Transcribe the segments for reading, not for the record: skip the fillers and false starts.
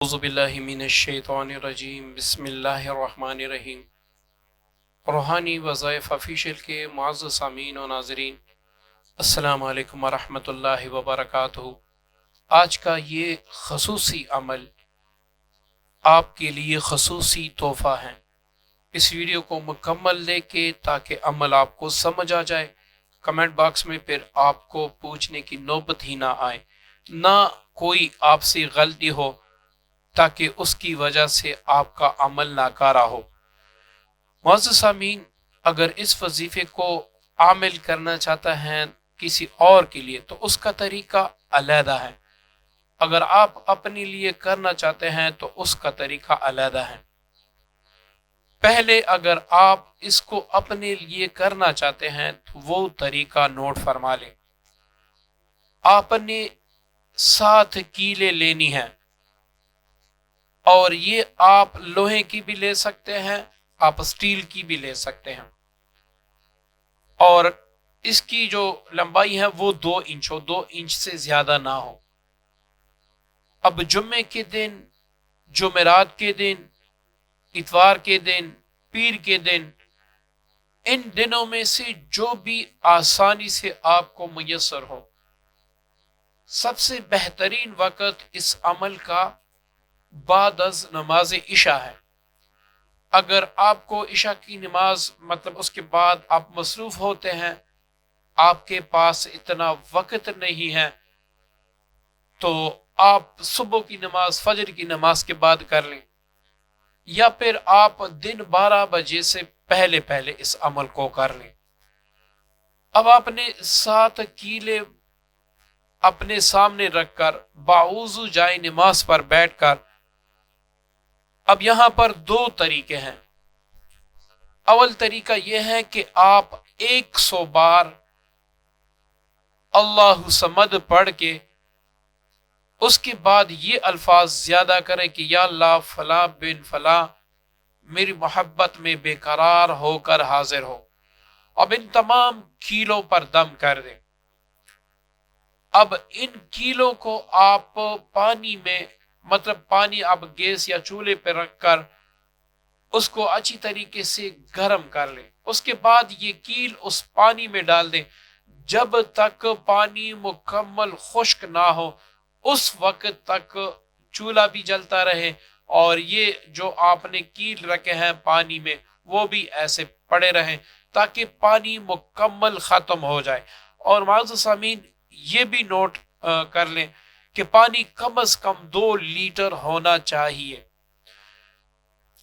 اعوذ باللہ من الشیطان الرجیم بسم اللہ الرحمن الرحیم۔ روحانی وظائف آفیشیل کے معزز سامعین و ناظرین، السلام علیکم ورحمۃ اللہ وبرکاتہ۔ آج کا یہ خصوصی عمل آپ کے لیے خصوصی تحفہ ہے۔ اس ویڈیو کو مکمل دیکھیں تاکہ عمل آپ کو سمجھ آ جائے، کمنٹ باکس میں پھر آپ کو پوچھنے کی نوبت ہی نہ آئے، نہ کوئی آپ سے غلطی ہو تاکہ اس کی وجہ سے آپ کا عمل ناکارہ ہو۔ معزز سامعین، اگر اس وظیفے کو عامل کرنا چاہتا ہے کسی اور کے لیے تو اس کا طریقہ علیحدہ ہے، اگر آپ اپنے لیے کرنا چاہتے ہیں تو اس کا طریقہ علیحدہ ہے۔ پہلے اگر آپ اس کو اپنے لیے کرنا چاہتے ہیں تو وہ طریقہ نوٹ فرما لیں۔ آپ نے 7 کیلیں لینی ہیں، اور یہ آپ لوہے کی بھی لے سکتے ہیں، آپ اسٹیل کی بھی لے سکتے ہیں، اور اس کی جو لمبائی ہے وہ 2 انچ ہو، 2 انچ سے زیادہ نہ ہو۔ اب جمعے کے دن، جمعرات کے دن، اتوار کے دن، پیر کے دن، ان دنوں میں سے جو بھی آسانی سے آپ کو میسر ہو، سب سے بہترین وقت اس عمل کا بعد از نماز عشاء ہے۔ اگر آپ کو عشاء کی نماز اس کے بعد آپ مصروف ہوتے ہیں، آپ کے پاس اتنا وقت نہیں ہے، تو آپ صبح کی نماز، فجر کی نماز کے بعد کر لیں، یا پھر آپ دن 12 بجے سے پہلے پہلے اس عمل کو کر لیں۔ اب آپ نے 7 کیلے اپنے سامنے رکھ کر باوضو جائے نماز پر بیٹھ کر، اب یہاں پر 2 طریقے ہیں۔ اول طریقہ یہ ہے کہ آپ 100 بار اللہ صمد پڑھ کے اس کے بعد یہ الفاظ زیادہ کریں کہ یا اللہ فلاں بن فلاں میری محبت میں بے قرار ہو کر حاضر ہو۔ اب ان تمام کیلوں پر دم کر دیں۔ اب ان کیلوں کو آپ پانی میں، پانی آپ گیس یا چولہے پہ رکھ کر اس کو اچھی طریقے سے گرم کر لیں۔ اس کے بعد یہ کیل اس پانی میں ڈال دیں۔ جب تک پانی مکمل خشک نہ ہو اس وقت تک چولہا بھی جلتا رہے، اور یہ جو آپ نے کیل رکھے ہیں پانی میں وہ بھی ایسے پڑے رہیں تاکہ پانی مکمل ختم ہو جائے۔ اور معزز سامعین، یہ بھی نوٹ کر لیں کہ پانی کم از کم 2 لیٹر ہونا چاہیے۔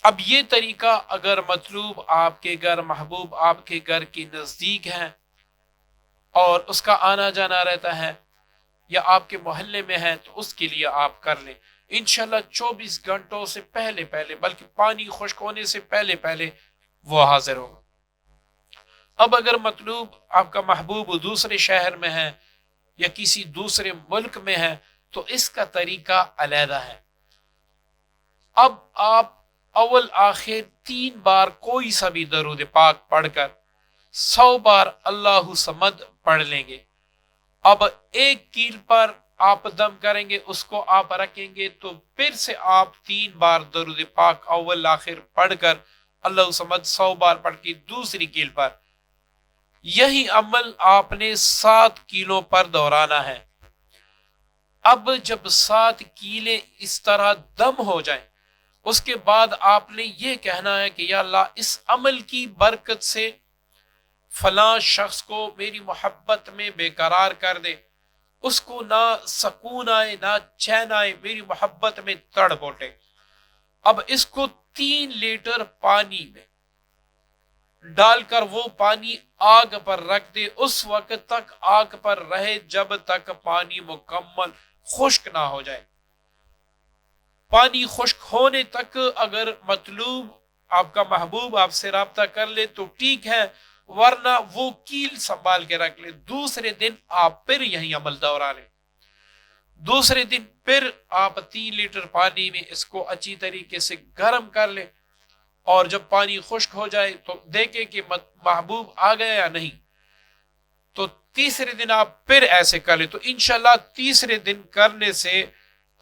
اب یہ طریقہ اگر مطلوب آپ کے گھر، محبوب آپ کے گھر کے نزدیک ہے اور اس کا آنا جانا رہتا ہے، یا آپ کے محلے میں ہے، تو اس کے لیے آپ کر لیں۔ انشاءاللہ 24 گھنٹوں سے پہلے پہلے، بلکہ پانی خشک ہونے سے پہلے پہلے وہ حاضر ہوگا۔ اب اگر مطلوب آپ کا محبوب دوسرے شہر میں ہے یا کسی دوسرے ملک میں ہے تو اس کا طریقہ علیحدہ ہے۔ اب آپ اول آخر 3 بار کوئی سا بھی درود پاک پڑھ کر 100 بار اللہ صمد پڑھ لیں گے۔ اب 1 کیل پر آپ دم کریں گے، اس کو آپ رکھیں گے، تو پھر سے آپ 3 بار درود پاک اول آخر پڑھ کر اللہ صمد 100 بار پڑھ کے دوسری کیل پر، یہی عمل آپ نے 7 کیلوں پر دہرانا ہے۔ اب جب 7 کیلیں اس طرح دم ہو جائیں، اس کے بعد آپ نے یہ کہنا ہے کہ یا اللہ اس عمل کی برکت سے فلاں شخص کو میری محبت میں بے قرار کر دے، اس کو نہ سکون آئے نہ چین آئے، میری محبت میں تڑ پوٹے۔ اب اس کو 3 لیٹر پانی میں ڈال کر وہ پانی آگ پر رکھ دے، اس وقت تک آگ پر رہے جب تک پانی مکمل خشک نہ ہو جائے۔ پانی خشک ہونے تک اگر مطلوب آپ کا محبوب آپ سے رابطہ کر لے تو ٹھیک ہے، ورنہ وہ کیل سنبھال کے رکھ لے۔ دوسرے دن آپ پھر یہی عمل دہرا لیں۔ دوسرے دن پھر آپ 3 لیٹر پانی میں اس کو اچھی طریقے سے گرم کر لیں، اور جب پانی خشک ہو جائے تو دیکھیں کہ محبوب آ گیا یا نہیں، تو تیسرے دن آپ پھر ایسے کر لیں۔ تو انشاءاللہ تیسرے دن کرنے سے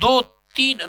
2-3